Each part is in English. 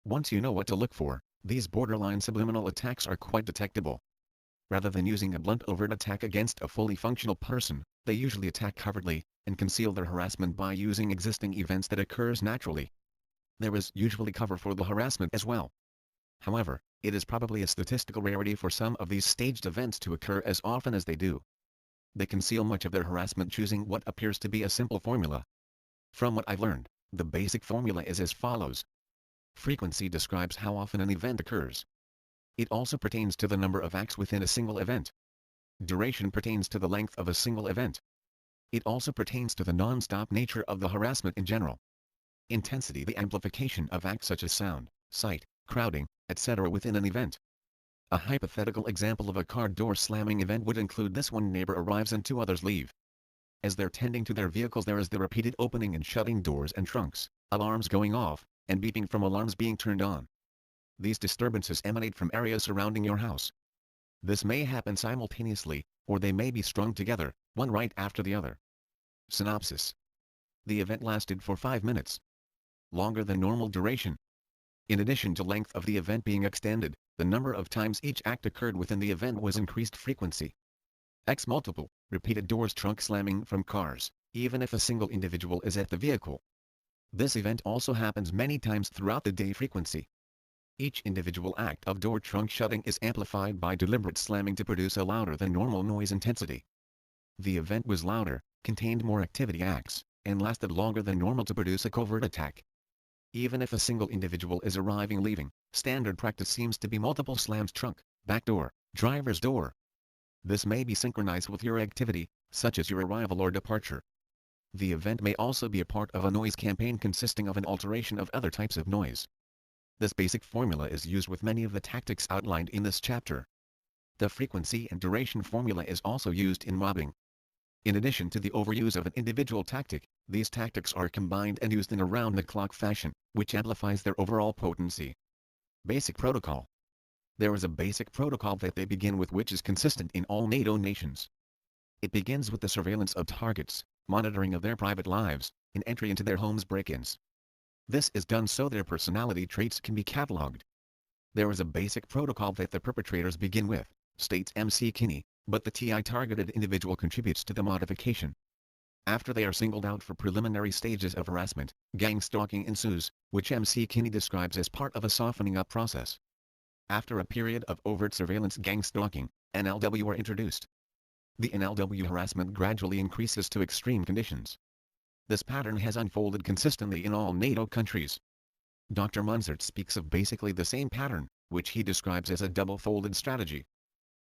Once you know what to look for, these borderline subliminal attacks are quite detectable. Rather than using a blunt overt attack against a fully functional person, they usually attack covertly, and conceal their harassment by using existing events that occurs naturally. There is usually cover for the harassment as well. However, it is probably a statistical rarity for some of these staged events to occur as often as they do. They conceal much of their harassment choosing what appears to be a simple formula. From what I've learned, the basic formula is as follows. Frequency describes how often an event occurs. It also pertains to the number of acts within a single event. Duration pertains to the length of a single event. It also pertains to the non-stop nature of the harassment in general. Intensity, the amplification of acts such as sound, sight, crowding, etc. within an event. A hypothetical example of a car door slamming event would include this: one neighbor arrives and two others leave. As they're tending to their vehicles, there is the repeated opening and shutting doors and trunks, alarms going off, and beeping from alarms being turned on. These disturbances emanate from areas surrounding your house. This may happen simultaneously, or they may be strung together, one right after the other. Synopsis. The event lasted for 5 minutes. Longer than normal duration. In addition to length of the event being extended, the number of times each act occurred within the event was increased frequency. X multiple, repeated doors, trunk slamming from cars, even if a single individual is at the vehicle. This event also happens many times throughout the day. Frequency. Each individual act of door trunk shutting is amplified by deliberate slamming to produce a louder than normal noise intensity. The event was louder, contained more activity acts, and lasted longer than normal to produce a covert attack. Even if a single individual is arriving leaving, standard practice seems to be multiple slams: trunk, back door, driver's door. This may be synchronized with your activity, such as your arrival or departure. The event may also be a part of a noise campaign consisting of an alteration of other types of noise. This basic formula is used with many of the tactics outlined in this chapter. The frequency and duration formula is also used in mobbing. In addition to the overuse of an individual tactic, these tactics are combined and used in a round-the-clock fashion, which amplifies their overall potency. Basic protocol. There is a basic protocol that they begin with which is consistent in all NATO nations. It begins with the surveillance of targets, monitoring of their private lives, and entry into their homes break-ins. This is done so their personality traits can be catalogued. There is a basic protocol that the perpetrators begin with, states MC Kinney, but the TI targeted individual contributes to the modification. After they are singled out for preliminary stages of harassment, gang stalking ensues, which MC Kinney describes as part of a softening up process. After a period of overt surveillance, gang stalking, N.L.W. are introduced. The N.L.W. harassment gradually increases to extreme conditions. This pattern has unfolded consistently in all NATO countries. Dr. Munzert speaks of basically the same pattern, which he describes as a double-folded strategy.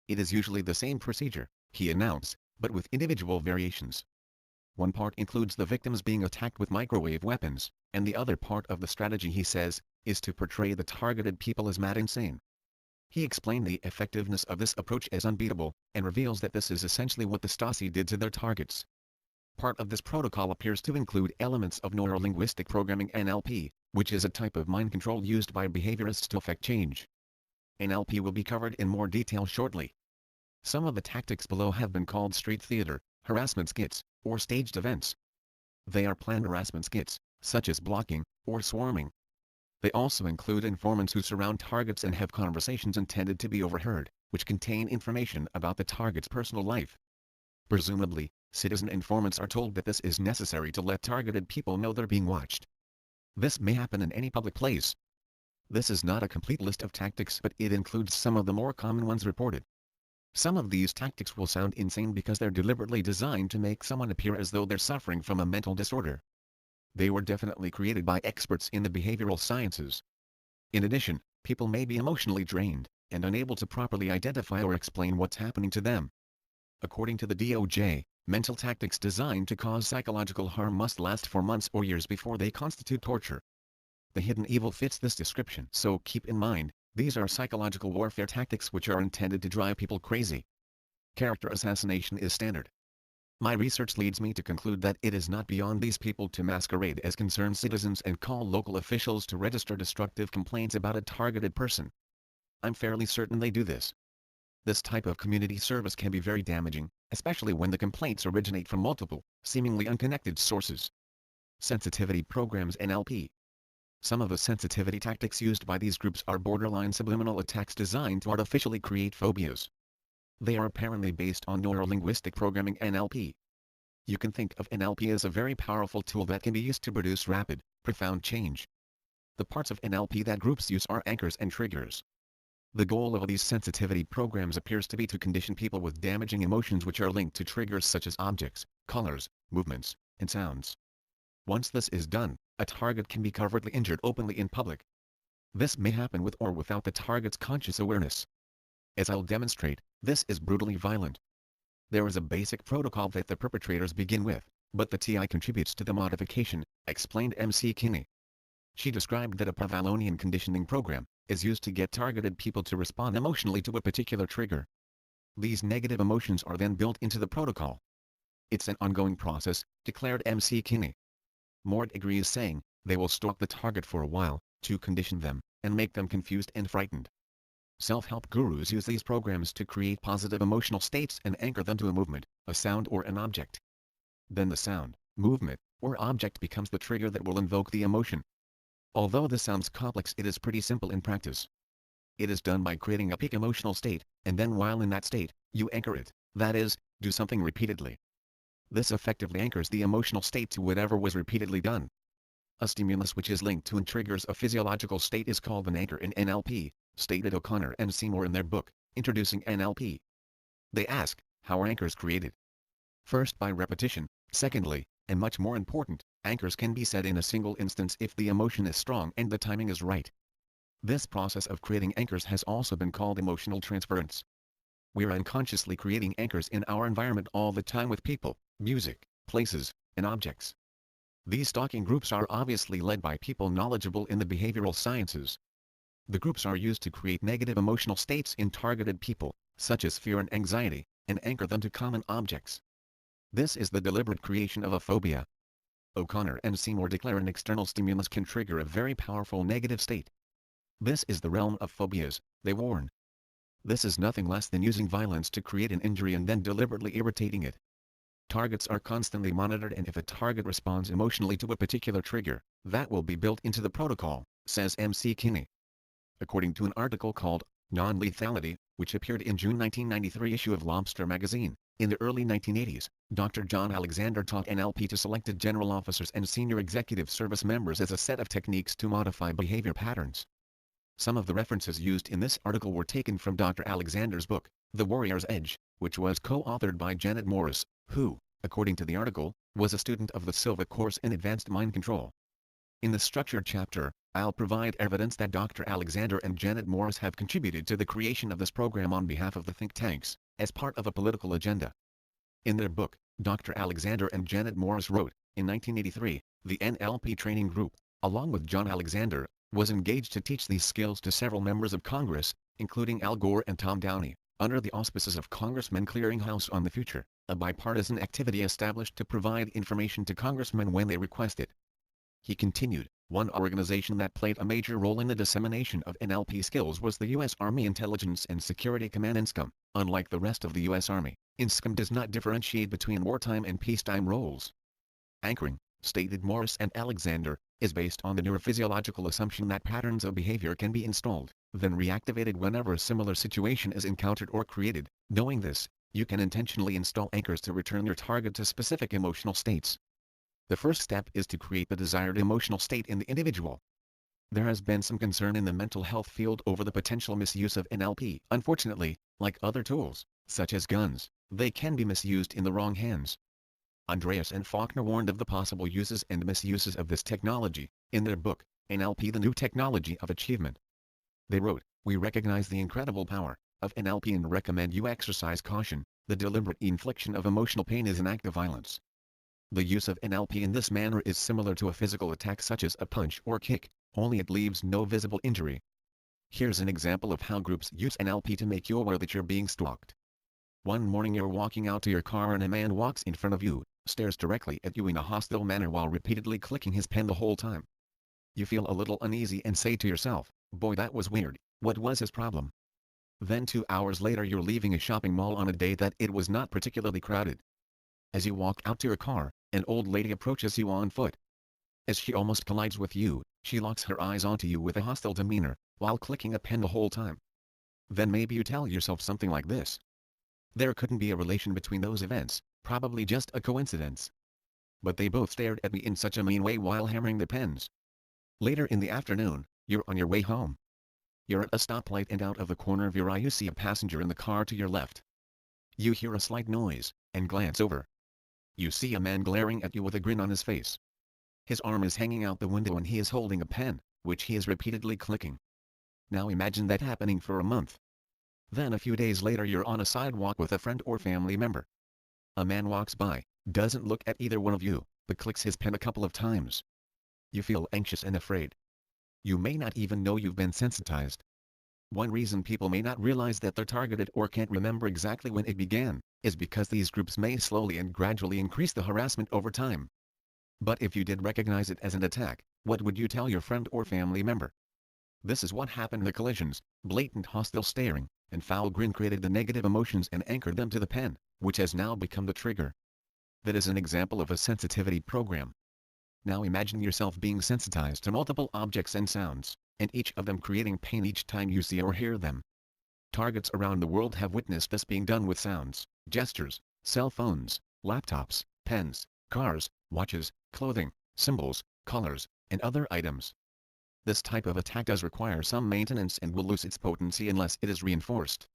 It is usually the same procedure, he announced, but with individual variations. One part includes the victims being attacked with microwave weapons, and the other part of the strategy, he says, is to portray the targeted people as mad insane. He explained the effectiveness of this approach as unbeatable, and reveals that this is essentially what the Stasi did to their targets. Part of this protocol appears to include elements of neurolinguistic programming (N.L.P), which is a type of mind control used by behaviorists to affect change. N.L.P. will be covered in more detail shortly. Some of the tactics below have been called street theater, harassment skits, or staged events. They are planned harassment skits, such as blocking, or swarming. They also include informants who surround targets and have conversations intended to be overheard, which contain information about the target's personal life. Presumably, citizen informants are told that this is necessary to let targeted people know they're being watched. This may happen in any public place. This is not a complete list of tactics, but it includes some of the more common ones reported. Some of these tactics will sound insane because they're deliberately designed to make someone appear as though they're suffering from a mental disorder. They were definitely created by experts in the behavioral sciences. In addition, people may be emotionally drained, and unable to properly identify or explain what's happening to them. According to the DOJ, mental tactics designed to cause psychological harm must last for months or years before they constitute torture. The hidden evil fits this description, so keep in mind, these are psychological warfare tactics which are intended to drive people crazy. Character assassination is standard. My research leads me to conclude that it is not beyond these people to masquerade as concerned citizens and call local officials to register destructive complaints about a targeted person. I'm fairly certain they do this. This type of community service can be very damaging, especially when the complaints originate from multiple, seemingly unconnected sources. Sensitivity programs (N.L.P.). Some of the sensitivity tactics used by these groups are borderline subliminal attacks designed to artificially create phobias. They are apparently based on neurolinguistic programming (N.L.P). You can think of N.L.P. as a very powerful tool that can be used to produce rapid, profound change. The parts of N.L.P. that groups use are anchors and triggers. The goal of these sensitivity programs appears to be to condition people with damaging emotions which are linked to triggers such as objects, colors, movements, and sounds. Once this is done, a target can be covertly injured openly in public. This may happen with or without the target's conscious awareness. As I'll demonstrate, this is brutally violent. There is a basic protocol that the perpetrators begin with, but the TI contributes to the modification, explained MC Kinney. She described that a Pavlovian conditioning program is used to get targeted people to respond emotionally to a particular trigger. These negative emotions are then built into the protocol. It's an ongoing process, declared MC Kinney. Mort agrees, saying, they will stalk the target for a while, to condition them, and make them confused and frightened. Self-help gurus use these programs to create positive emotional states and anchor them to a movement, a sound or an object. Then the sound, movement, or object becomes the trigger that will invoke the emotion. Although this sounds complex, it is pretty simple in practice. It is done by creating a peak emotional state, and then while in that state, you anchor it, that is, do something repeatedly. This effectively anchors the emotional state to whatever was repeatedly done. A stimulus which is linked to and triggers a physiological state is called an anchor in N.L.P., stated O'Connor and Seymour in their book, Introducing N.L.P. They ask, how are anchors created? First, by repetition. Secondly, and much more important, anchors can be set in a single instance if the emotion is strong and the timing is right. This process of creating anchors has also been called emotional transference. We are unconsciously creating anchors in our environment all the time with people, music, places, and objects. These stalking groups are obviously led by people knowledgeable in the behavioral sciences. The groups are used to create negative emotional states in targeted people, such as fear and anxiety, and anchor them to common objects. This is the deliberate creation of a phobia. O'Connor and Seymour declare an external stimulus can trigger a very powerful negative state. This is the realm of phobias, they warn. This is nothing less than using violence to create an injury and then deliberately irritating it. Targets are constantly monitored, and if a target responds emotionally to a particular trigger, that will be built into the protocol, says MC Kinney. According to an article called Non-Lethality, which appeared in June 1993 issue of Lobster magazine, in the early 1980s, Dr. John Alexander taught N.L.P. to selected general officers and senior executive service members as a set of techniques to modify behavior patterns. Some of the references used in this article were taken from Dr. Alexander's book, The Warrior's Edge, which was co-authored by Janet Morris, who, according to the article, was a student of the Silva course in Advanced Mind Control. In the structured chapter, I'll provide evidence that Dr. Alexander and Janet Morris have contributed to the creation of this program on behalf of the think tanks, as part of a political agenda. In their book, Dr. Alexander and Janet Morris wrote, in 1983, the N.L.P. training group, along with John Alexander, was engaged to teach these skills to several members of Congress, including Al Gore and Tom Downey, under the auspices of Congressmen Clearinghouse on the Future, a bipartisan activity established to provide information to congressmen when they request it. He continued, one organization that played a major role in the dissemination of N.L.P. skills was the U.S. Army Intelligence and Security Command (INSCOM). Unlike the rest of the U.S. Army, INSCOM does not differentiate between wartime and peacetime roles. Anchoring, stated Morris and Alexander, is based on the neurophysiological assumption that patterns of behavior can be installed, then reactivated whenever a similar situation is encountered or created. Knowing this, you can intentionally install anchors to return your target to specific emotional states. The first step is to create the desired emotional state in the individual. There has been some concern in the mental health field over the potential misuse of N.L.P. Unfortunately, like other tools, such as guns, they can be misused in the wrong hands. Andreas and Faulkner warned of the possible uses and misuses of this technology, in their book, N.L.P. The New Technology of Achievement. They wrote, we recognize the incredible power of N.L.P. and recommend you exercise caution. The deliberate infliction of emotional pain is an act of violence. The use of N.L.P. in this manner is similar to a physical attack such as a punch or kick, only it leaves no visible injury. Here's an example of how groups use N.L.P. to make you aware that you're being stalked. One morning you're walking out to your car and a man walks in front of you, stares directly at you in a hostile manner while repeatedly clicking his pen the whole time. You feel a little uneasy and say to yourself, boy, that was weird, what was his problem? Then 2 hours later you're leaving a shopping mall on a day that it was not particularly crowded. As you walk out to your car, an old lady approaches you on foot. As she almost collides with you, She locks her eyes onto you with a hostile demeanor, while clicking a pen the whole time. Then maybe you tell yourself something like this. There couldn't be a relation between those events, probably just a coincidence. But they both stared at me in such a mean way while hammering the pens. Later in the afternoon, you're on your way home. You're at a stoplight and out of the corner of your eye you see a passenger in the car to your left. You hear a slight noise, and glance over. You see a man glaring at you with a grin on his face. His arm is hanging out the window and he is holding a pen, which he is repeatedly clicking. Now imagine that happening for a month. Then a few days later you're on a sidewalk with a friend or family member. A man walks by, doesn't look at either one of you, but clicks his pen a couple of times. You feel anxious and afraid. You may not even know you've been sensitized. One reason people may not realize that they're targeted or can't remember exactly when it began, is because these groups may slowly and gradually increase the harassment over time. But if you did recognize it as an attack, what would you tell your friend or family member? This is what happened. The collisions, blatant hostile staring, and foul grin created the negative emotions and anchored them to the pen, which has now become the trigger. That is an example of a sensitivity program. Now imagine yourself being sensitized to multiple objects and sounds, and each of them creating pain each time you see or hear them. Targets around the world have witnessed this being done with sounds, gestures, cell phones, laptops, pens, cars, watches, clothing, symbols, colors, and other items. This type of attack does require some maintenance and will lose its potency unless it is reinforced.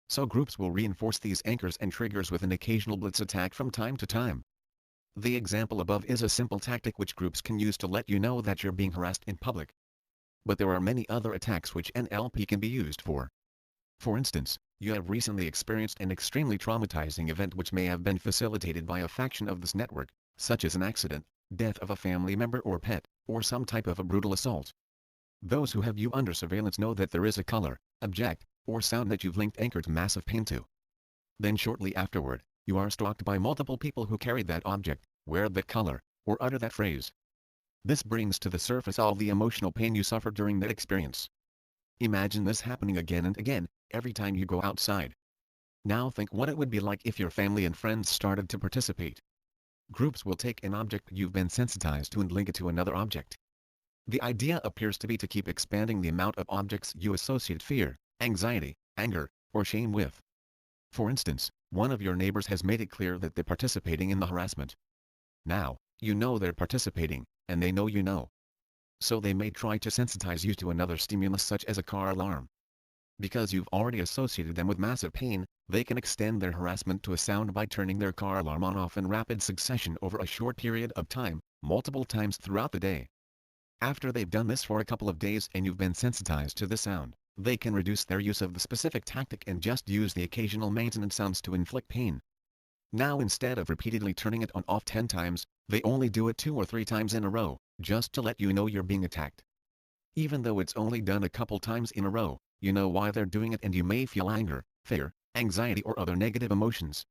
So groups will reinforce these anchors and triggers with an occasional blitz attack from time to time. The example above is a simple tactic which groups can use to let you know that you're being harassed in public. But there are many other attacks which N.L.P can be used for. For instance, you have recently experienced an extremely traumatizing event which may have been facilitated by a faction of this network, such as an accident, death of a family member or pet, or some type of a brutal assault. Those who have you under surveillance know that there is a color, object, or sound that you've linked anchored massive pain to. Then shortly afterward, you are stalked by multiple people who carry that object, wear that color, or utter that phrase. This brings to the surface all the emotional pain you suffered during that experience. Imagine this happening again and again, every time you go outside. Now think what it would be like if your family and friends started to participate. Groups will take an object you've been sensitized to and link it to another object. The idea appears to be to keep expanding the amount of objects you associate fear, anxiety, anger, or shame with. For instance, one of your neighbors has made it clear that they're participating in the harassment. Now, you know they're participating, and they know you know. So they may try to sensitize you to another stimulus such as a car alarm. Because you've already associated them with massive pain, they can extend their harassment to a sound by turning their car alarm on off in rapid succession over a short period of time, multiple times throughout the day. After they've done this for a couple of days and you've been sensitized to the sound, they can reduce their use of the specific tactic and just use the occasional maintenance sounds to inflict pain. Now instead of repeatedly turning it on off 10 times, they only do it 2 or 3 times in a row, just to let you know you're being attacked. Even though it's only done a couple times in a row, you know why they're doing it and you may feel anger, fear, anxiety or other negative emotions.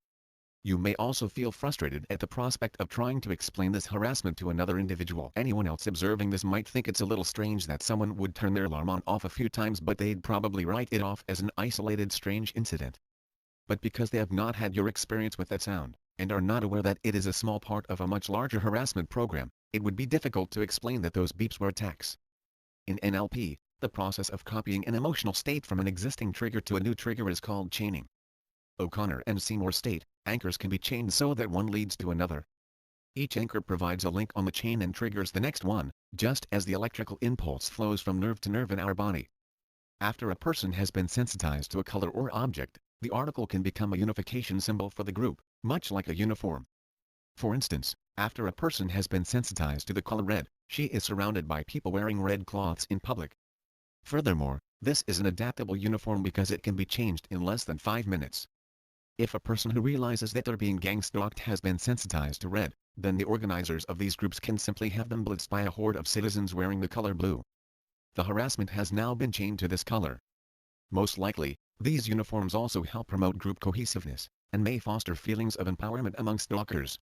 You may also feel frustrated at the prospect of trying to explain this harassment to another individual. Anyone else observing this might think it's a little strange that someone would turn their alarm on off a few times, but they'd probably write it off as an isolated strange incident. But because they have not had your experience with that sound, and are not aware that it is a small part of a much larger harassment program, it would be difficult to explain that those beeps were attacks. In N.L.P, the process of copying an emotional state from an existing trigger to a new trigger is called chaining. O'Connor and Seymour state, anchors can be chained so that one leads to another. Each anchor provides a link on the chain and triggers the next one, just as the electrical impulse flows from nerve to nerve in our body. After a person has been sensitized to a color or object, the article can become a unification symbol for the group, much like a uniform. For instance, after a person has been sensitized to the color red, she is surrounded by people wearing red cloths in public. Furthermore, this is an adaptable uniform because it can be changed in less than 5 minutes. If a person who realizes that they're being gang-stalked has been sensitized to red, then the organizers of these groups can simply have them blitzed by a horde of citizens wearing the color blue. The harassment has now been chained to this color. Most likely, these uniforms also help promote group cohesiveness, and may foster feelings of empowerment among stalkers.